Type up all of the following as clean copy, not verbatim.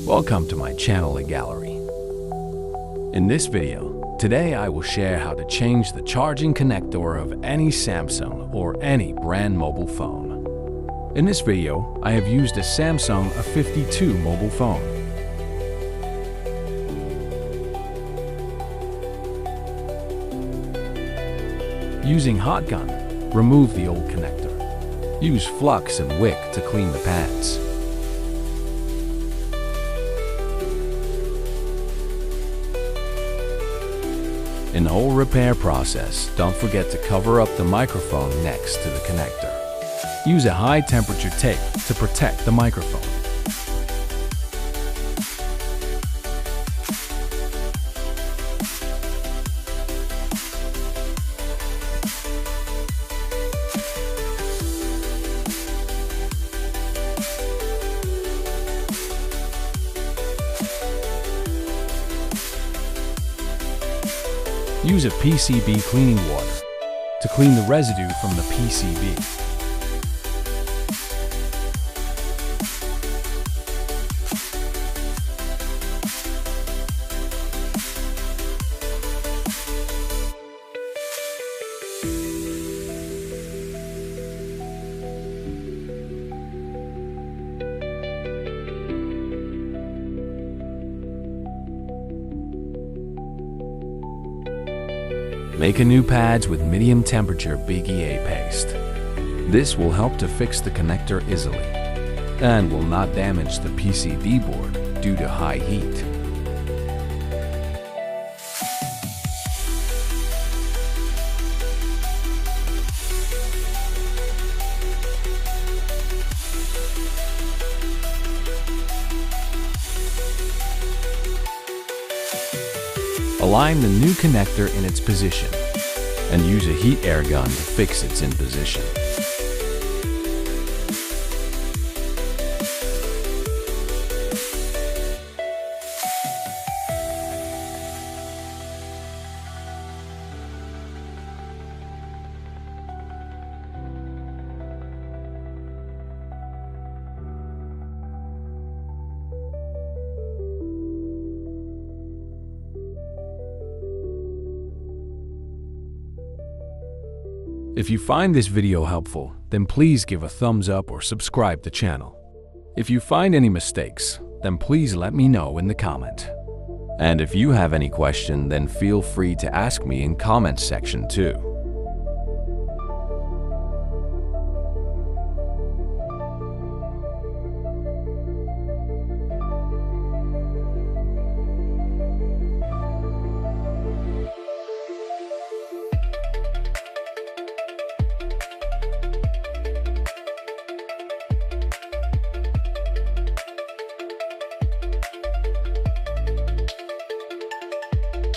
Welcome to my channel and gallery. In this video, today I will share how to change the charging connector of any Samsung or any brand mobile phone. In this video, I have used a Samsung A52 mobile phone. Using hot gun, remove the old connector. Use flux and wick to clean the pads. In the whole repair process, don't forget to cover up the microphone next to the connector. Use a high temperature tape to protect the microphone. Use a PCB cleaning water to clean the residue from the PCB. Make a new pads with medium temperature hvae paste. This will help to fix the connector easily and will not damage the PCB board due to high heat. Align the new connector in its position and use a heat air gun to fix its in position. If you find this video helpful, then please give a thumbs up or subscribe to the channel. If you find any mistakes, then please let me know in the comment. And if you have any question, then feel free to ask me in comments section too.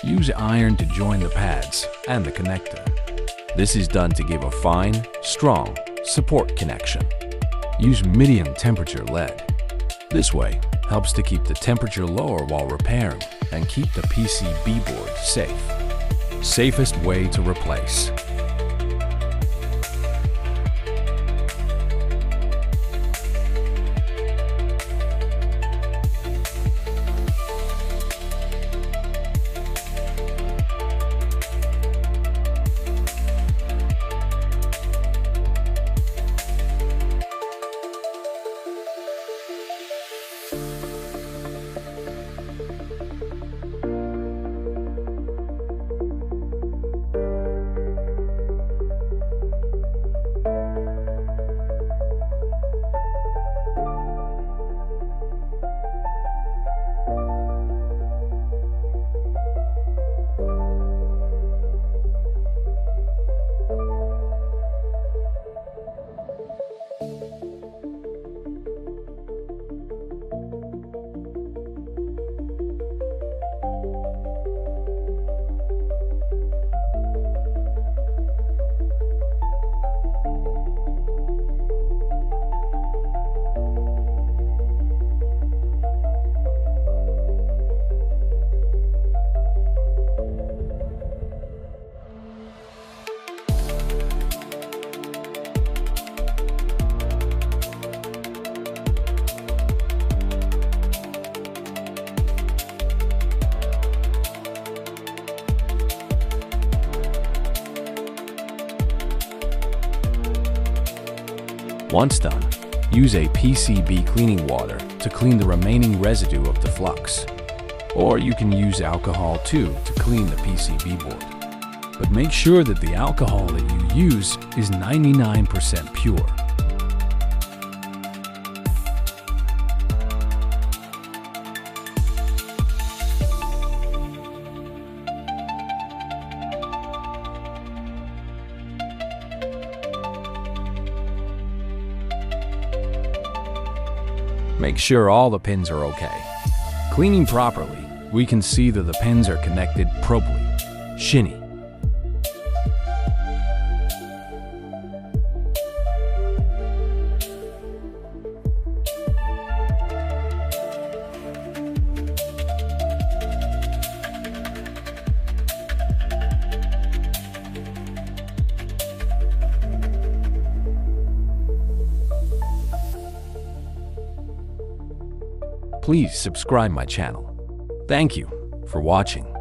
Use iron to join the pads and the connector. This is done to give a fine, strong support connection. Use medium temperature lead. This way helps to keep the temperature lower while repairing and keep the PCB board safe. Safest way to replace. Once done, use a PCB cleaning water to clean the remaining residue of the flux. Or you can use alcohol too to clean the PCB board. But make sure that the alcohol that you use is 99% pure. Make sure all the pins are okay. Cleaning properly, we can see that the pins are connected properly. Phne. Please subscribe my channel. Thank you for watching.